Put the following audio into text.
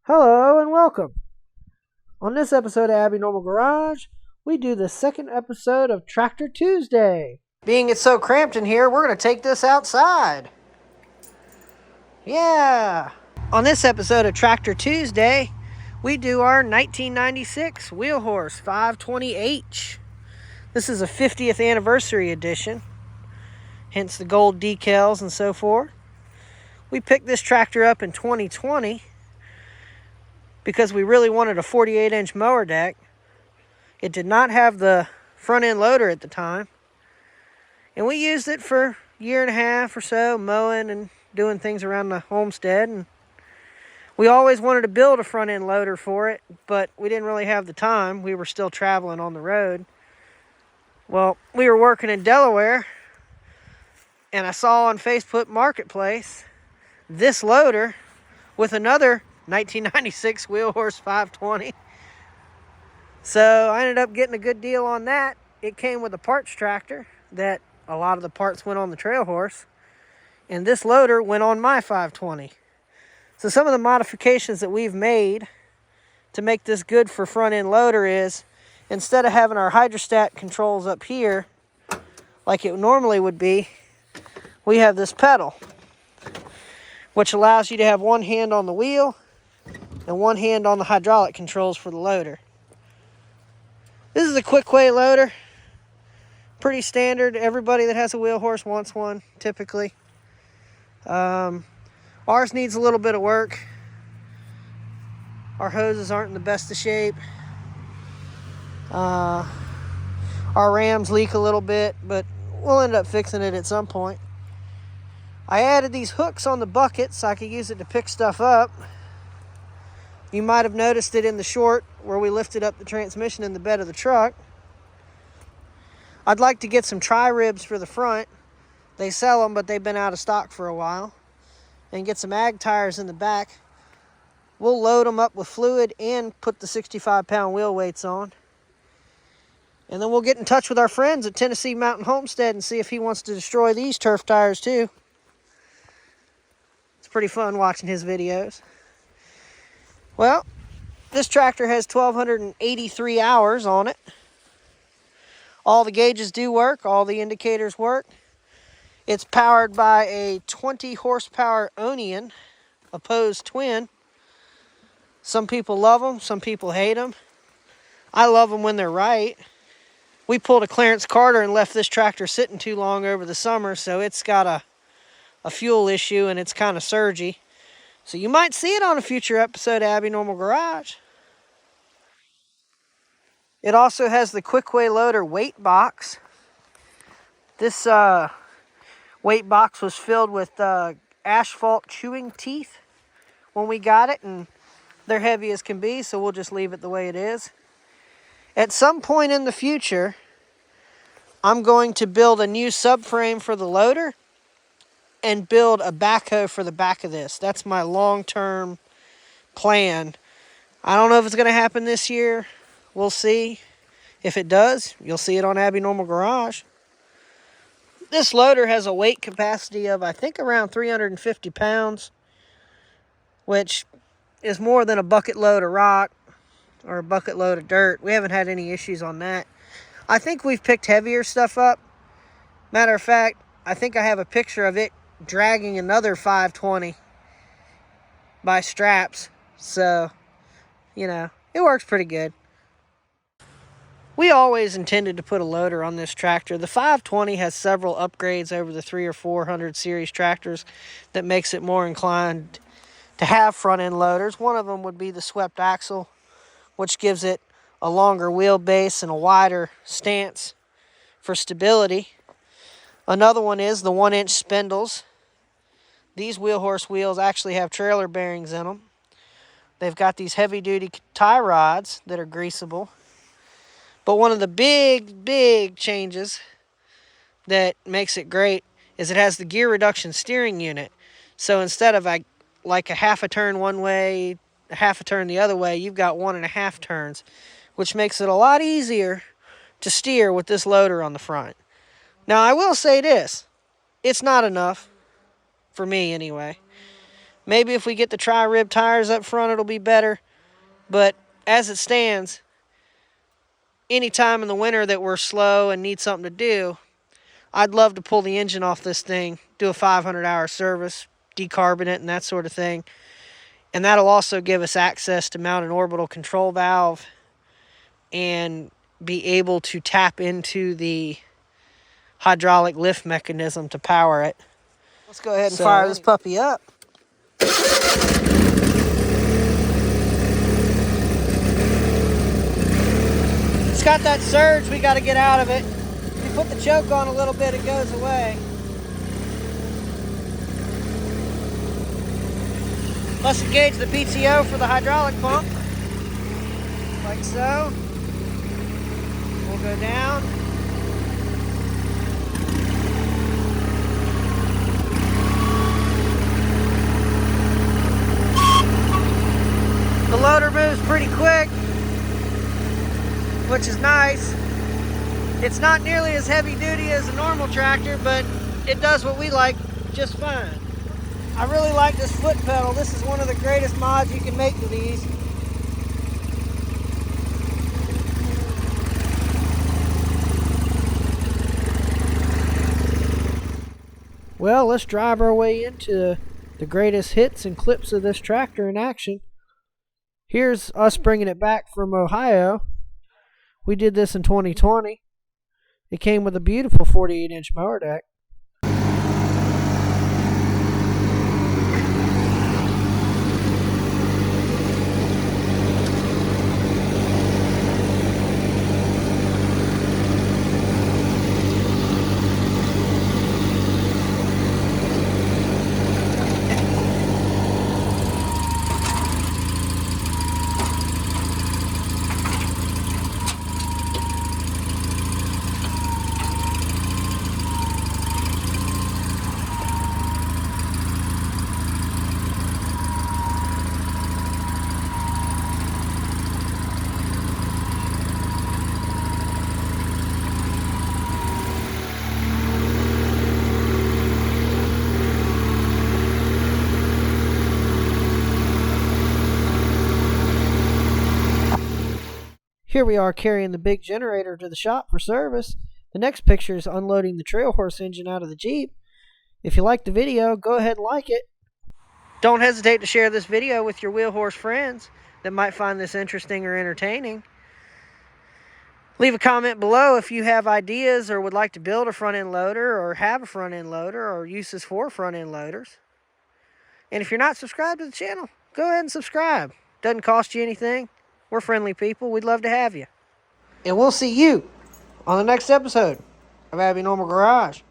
Hello and welcome. On this episode of Abby Normal Garage, we do the second episode of Tractor Tuesday. Being it's so cramped in here, we're going to take this outside. Yeah. On this episode of Tractor Tuesday, we do our 1996 Wheel Horse 520H. This is a 50th anniversary edition, hence the gold decals and so forth. We picked this tractor up in 2020 because we really wanted a 48-inch mower deck. It did not have the front end loader at the time. And we used it for a year and a half or so, mowing and doing things around the homestead. And we always wanted to build a front end loader for it, but we didn't really have the time. We were still traveling on the road. Well, we were working in Delaware, and I saw on Facebook Marketplace this loader with another 1996 Wheel Horse 520. So I ended up getting a good deal on that. It came with a parts tractor that a lot of the parts went on the trail horse, and this loader went on my 520. So some of the modifications that we've made to make this good for front end loader is, instead of having our hydrostat controls up here like it normally would be, we have this pedal, which allows you to have one hand on the wheel and one hand on the hydraulic controls for the loader. This is a Kwik Way loader. Pretty standard. Everybody that has a wheel horse wants one, typically. Ours needs a little bit of work. Our hoses aren't in the best of shape. Our rams leak a little bit, but we'll end up fixing it at some point. I added these hooks on the bucket so I could use it to pick stuff up. You might have noticed it in the short where we lifted up the transmission in the bed of the truck. I'd like to get some tri-ribs for the front. They sell them, but they've been out of stock for a while. And get some ag tires in the back. We'll load them up with fluid and put the 65-pound wheel weights on. And then we'll get in touch with our friends at Tennessee Mountain Homestead and see if he wants to destroy these turf tires too. It's pretty fun watching his videos. Well, this tractor has 1,283 hours on it. All the gauges do work. All the indicators work. It's powered by a 20 horsepower Onion opposed twin. Some people love them. Some people hate them. I love them when they're right. We pulled a Clarence Carter and left this tractor sitting too long over the summer, so it's got a fuel issue and it's kind of surgy. So you might see it on a future episode of Abby Normal Garage. It also has the Kwik Way loader weight box. This weight box was filled with asphalt chewing teeth when we got it, and they're heavy as can be, so we'll just leave it the way it is. At some point in the future, I'm going to build a new subframe for the loader and build a backhoe for the back of this. That's my long-term plan. I don't know if it's going to happen this year. We'll see. If it does, you'll see it on Abby Normal Garage. This loader has a weight capacity of, I think, around 350 pounds, which is more than a bucket load of rock or a bucket load of dirt. We haven't had any issues on that. I think we've picked heavier stuff up. Matter of fact, I think I have a picture of it dragging another 520 by straps. So, you know, it works pretty good. We always intended to put a loader on this tractor. The 520 has several upgrades over the 300 or 400 series tractors that makes it more inclined to have front end loaders. One of them would be the swept axle, which gives it a longer wheelbase and a wider stance for stability. Another one is the 1-inch spindles. These wheel horse wheels actually have trailer bearings in them. They've got these heavy-duty tie rods that are greasable. But one of the big changes that makes it great is it has the gear reduction steering unit. So instead of like a half a turn one way, a half a turn the other way, you've got 1.5 turns, which makes it a lot easier to steer with this loader on the front. Now, I will say this. It's not enough, for me anyway. Maybe if we get the tri-rib tires up front, it'll be better. But as it stands, any time in the winter that we're slow and need something to do, I'd love to pull the engine off this thing, do a 500-hour service, decarbonate and that sort of thing. And that'll also give us access to mount an orbital control valve and be able to tap into the hydraulic lift mechanism to power it. Let's go ahead and fire this puppy up. It's got that surge, we got to get out of it. If you put the choke on a little bit, it goes away. Let's engage the PTO for the hydraulic pump, like so. We'll go down. The loader moves pretty quick, which is nice. It's not nearly as heavy duty as a normal tractor, but it does what we like just fine. I really like this foot pedal. This is one of the greatest mods you can make to these. Well, let's drive our way into the greatest hits and clips of this tractor in action. Here's us bringing it back from Ohio. We did this in 2020. It came with a beautiful 48-inch mower deck. Here we are carrying the big generator to the shop for service. The next picture is unloading the trail horse engine out of the Jeep. If you like the video, go ahead and like it. Don't hesitate to share this video with your wheel horse friends that might find this interesting or entertaining. Leave a comment below if you have ideas or would like to build a front end loader or have a front end loader or uses for front end loaders. And if you're not subscribed to the channel, go ahead and subscribe. Doesn't cost you anything. We're friendly people. We'd love to have you. And we'll see you on the next episode of Abby Normal Garage.